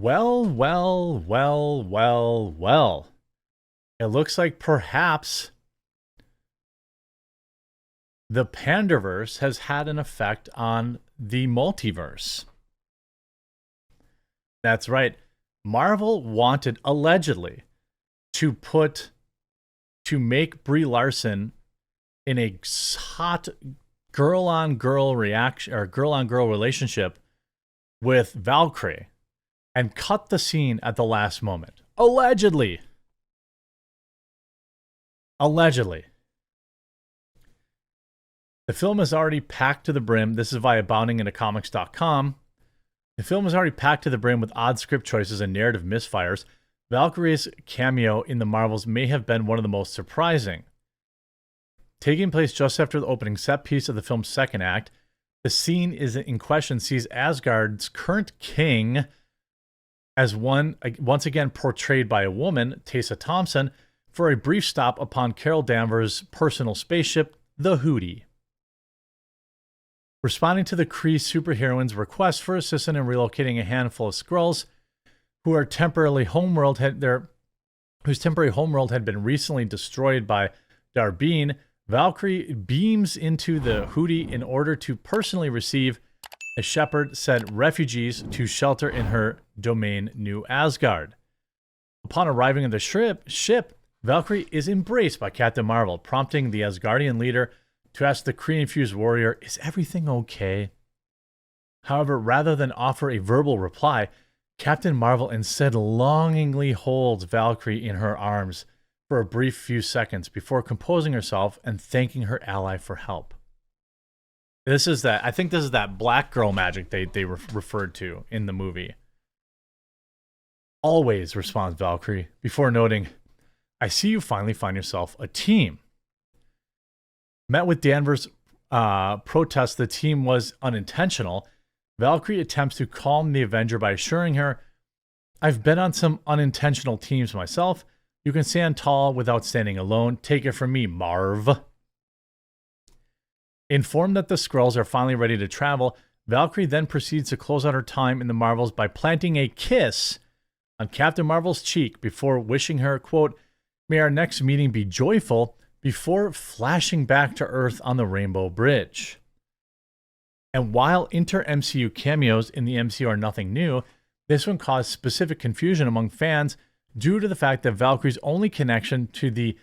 Well. It looks like perhaps the Panderverse has had an effect on the multiverse. That's right. Marvel wanted, allegedly, to make Brie Larson in a hot girl-on-girl relationship with Valkyrie and cut the scene at the last moment. Allegedly. The film is already packed to the brim. This is via boundingintocomics.com. The film is already packed to the brim with odd script choices and narrative misfires. Valkyrie's cameo in the Marvels may have been one of the most surprising. Taking place just after the opening set piece of the film's second act, the scene in question sees Asgard's current king as once again portrayed by a woman, Tessa Thompson, for a brief stop upon Carol Danvers' personal spaceship, the Hootie. Responding to the Kree superheroine's request for assistance in relocating a handful of Skrulls whose temporary homeworld had been recently destroyed by Darbine, Valkyrie beams into the Hootie in order to personally receive a shepherd said refugees to shelter in her domain, New Asgard. Upon arriving at the ship, Valkyrie is embraced by Captain Marvel, prompting the Asgardian leader to ask the Kree-infused warrior, "Is everything okay?" However, rather than offer a verbal reply, Captain Marvel instead longingly holds Valkyrie in her arms for a brief few seconds before composing herself and thanking her ally for help. I think this is that black girl magic they referred to in the movie. "Always," responds Valkyrie, before noting, "I see you finally find yourself a team." Met with Danvers' protest the team was unintentional, Valkyrie attempts to calm the Avenger by assuring her, "I've been on some unintentional teams myself. You can stand tall without standing alone. Take it from me, Marv." Informed that the Skrulls are finally ready to travel, Valkyrie then proceeds to close out her time in the Marvels by planting a kiss on Captain Marvel's cheek before wishing her, quote, "May our next meeting be joyful," before flashing back to Earth on the Rainbow Bridge. And while inter-MCU cameos in the MCU are nothing new, this one caused specific confusion among fans due to the fact that Valkyrie's only connection to the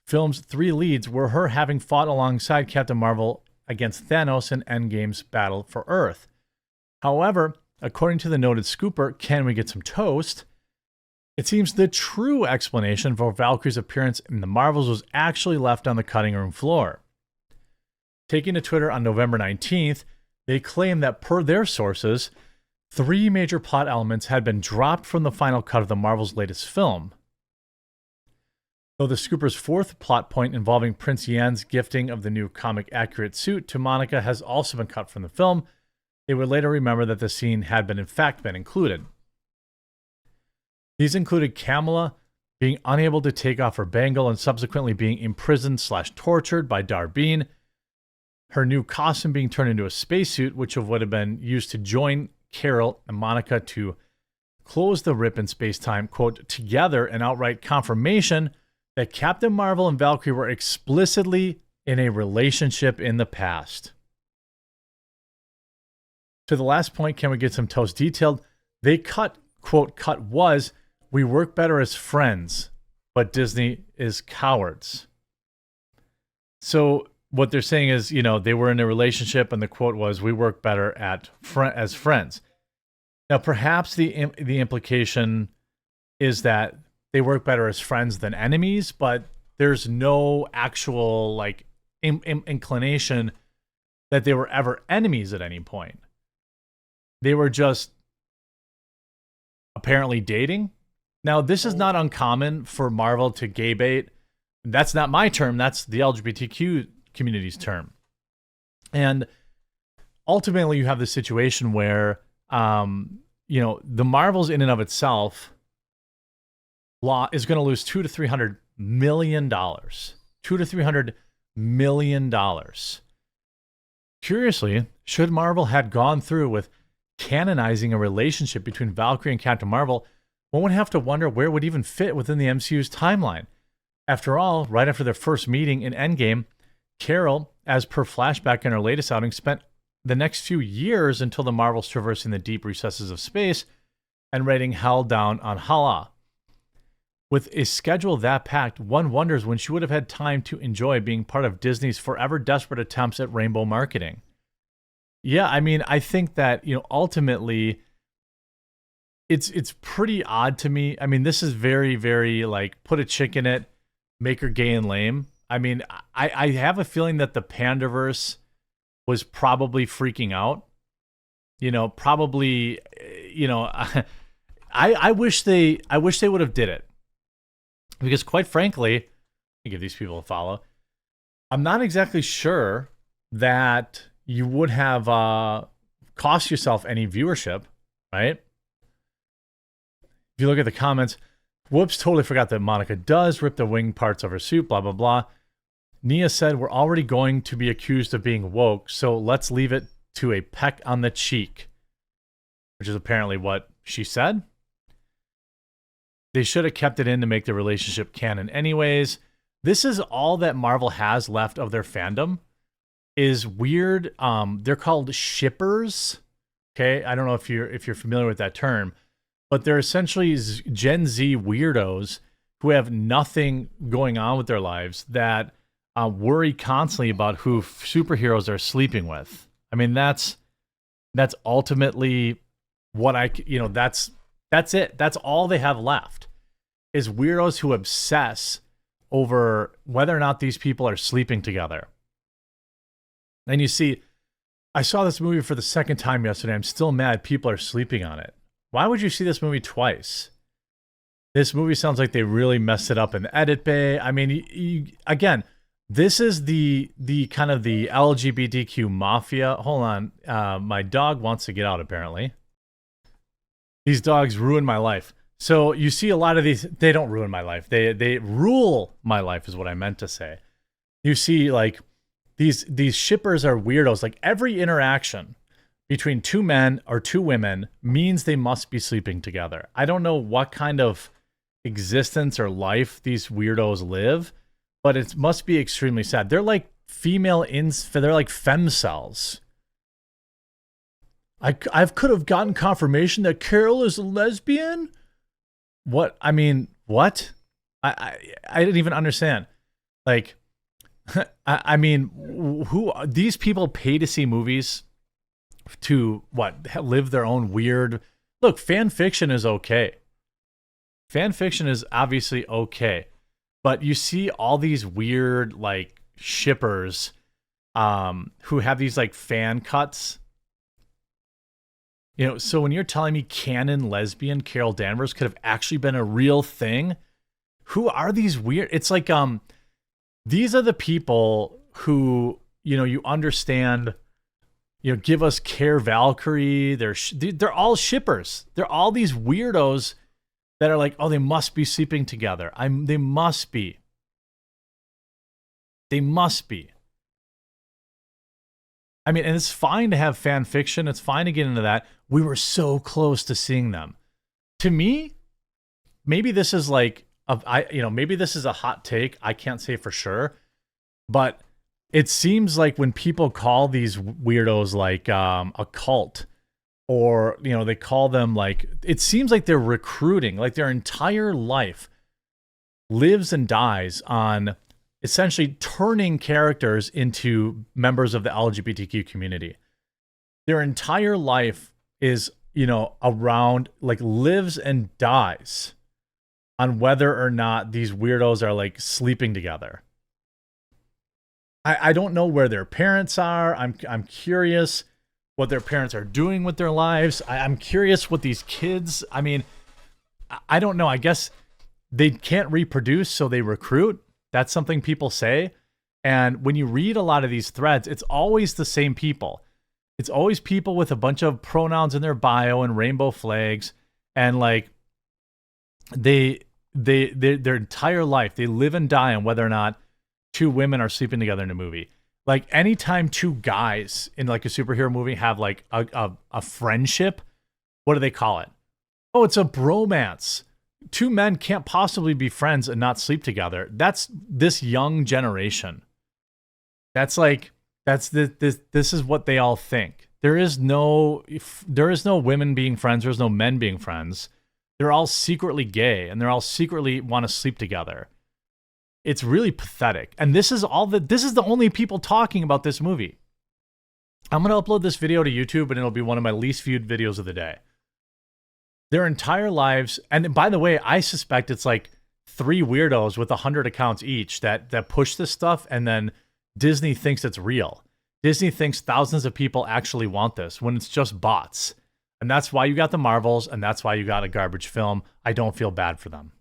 film's three leads were her having fought alongside Captain Marvel against Thanos in Endgame's battle for Earth. However, according to the noted scooper, Can We Get Some Toast?, it seems the true explanation for Valkyrie's appearance in the Marvels was actually left on the cutting room floor. Taking to Twitter on November 19th, they claim that per their sources, 3 major plot elements had been dropped from the final cut of the Marvel's latest film. Though the scooper's fourth plot point involving Prince Yan's gifting of the new comic-accurate suit to Monica has also been cut from the film, they would later remember that the scene had in fact been included. These included Kamala being unable to take off her bangle and subsequently being imprisoned/tortured by Darbine, her new costume being turned into a spacesuit, which would have been used to join Carol and Monica to close the rip in space-time, quote, together, an outright confirmation that Captain Marvel and Valkyrie were explicitly in a relationship in the past. To the last point, Can We Get Some Toast detailed, they cut was, "We work better as friends, but Disney is cowards." So what they're saying is, they were in a relationship and the quote was, "We work better as friends." Now, perhaps the implication is that they work better as friends than enemies, but there's no actual inclination that they were ever enemies at any point. They were just apparently dating. Now, this is not uncommon for Marvel to gay bait. That's not my term. That's the LGBTQ community's term. And ultimately, you have this situation where, the Marvels in and of itself is going to lose $200 to $300 million. $200 to $300 million. Curiously, should Marvel had gone through with canonizing a relationship between Valkyrie and Captain Marvel, one would have to wonder where it would even fit within the MCU's timeline. After all, right after their first meeting in Endgame, Carol, as per flashback in her latest outing, spent the next few years until the Marvels traversing the deep recesses of space and raining hell down on Hala. With a schedule that packed, one wonders when she would have had time to enjoy being part of Disney's forever desperate attempts at rainbow marketing. Yeah, I mean, I think that, ultimately, it's pretty odd to me. I mean, this is very, very, like, put a chick in it, make her gay and lame. I mean, I have a feeling that the Panderverse was probably freaking out. Probably, I wish they would have did it. Because quite frankly, I give these people a follow. I'm not exactly sure that you would have cost yourself any viewership, right? If you look at the comments, whoops, totally forgot that Monica does rip the wing parts of her suit, blah, blah, blah. Nia said, we're already going to be accused of being woke, so let's leave it to a peck on the cheek, which is apparently what she said. They should have kept it in to make the relationship canon anyways. This is all that Marvel has left of their fandom, is weird. They're called shippers. Okay, I don't know if you're familiar with that term, but they're essentially Gen Z weirdos who have nothing going on with their lives that worry constantly about who superheroes are sleeping with. I mean, that's ultimately what that's it. That's all they have left, is weirdos who obsess over whether or not these people are sleeping together. And you see, I saw this movie for the second time yesterday. I'm still mad people are sleeping on it. Why would you see this movie twice? This movie sounds like they really messed it up in the edit bay. I mean, again, this is the kind of the LGBTQ mafia. Hold on. My dog wants to get out, apparently. These dogs ruin my life. So you see a lot of these, they don't ruin my life. They rule my life is what I meant to say. You see, like, these shippers are weirdos. Like, every interaction between two men or two women means they must be sleeping together. I don't know what kind of existence or life these weirdos live, but it must be extremely sad. They're like they're like femcells. I could have gotten confirmation that Carol is a lesbian. What? I mean, what? I didn't even understand. Like, I mean, who these people pay to see movies to live their own weird. Look, fan fiction is okay. Fan fiction is obviously okay, but you see all these weird like shippers, who have these like fan cuts. So when you're telling me canon lesbian Carol Danvers could have actually been a real thing, who are these weird? It's like, these are the people who, you understand, give us Care Valkyrie. They're all shippers. They're all these weirdos that are like, oh, they must be sleeping together. They must be. They must be. I mean, and it's fine to have fan fiction. It's fine to get into that. We were so close to seeing them. To me, maybe this is like, maybe this is a hot take. I can't say for sure, but it seems like when people call these weirdos like a cult, or they call them like, it seems like they're recruiting, like their entire life lives and dies on essentially turning characters into members of the LGBTQ community. Their entire life is, around, like, lives and dies on whether or not these weirdos are like sleeping together. I don't know where their parents are. I'm curious what their parents are doing with their lives. I'm curious what these kids, I mean, I don't know. I guess they can't reproduce, so they recruit. That's something people say. And when you read a lot of these threads, it's always the same people. It's always people with a bunch of pronouns in their bio and rainbow flags. And like, their entire life, they live and die on whether or not two women are sleeping together in a movie. Like anytime two guys in like a superhero movie have like a friendship, what do they call it? Oh, it's a bromance. Two men can't possibly be friends and not sleep together. That's this young generation. This is what they all think. There is no women being friends. There's no men being friends. They're all secretly gay and they're all secretly want to sleep together. It's really pathetic. And this is the only people talking about this movie. I'm going to upload this video to YouTube and it'll be one of my least viewed videos of the day. Their entire lives, and by the way, I suspect it's like 3 weirdos with 100 accounts each that push this stuff, and then Disney thinks it's real. Disney thinks thousands of people actually want this when it's just bots. And that's why you got the Marvels, and that's why you got a garbage film. I don't feel bad for them.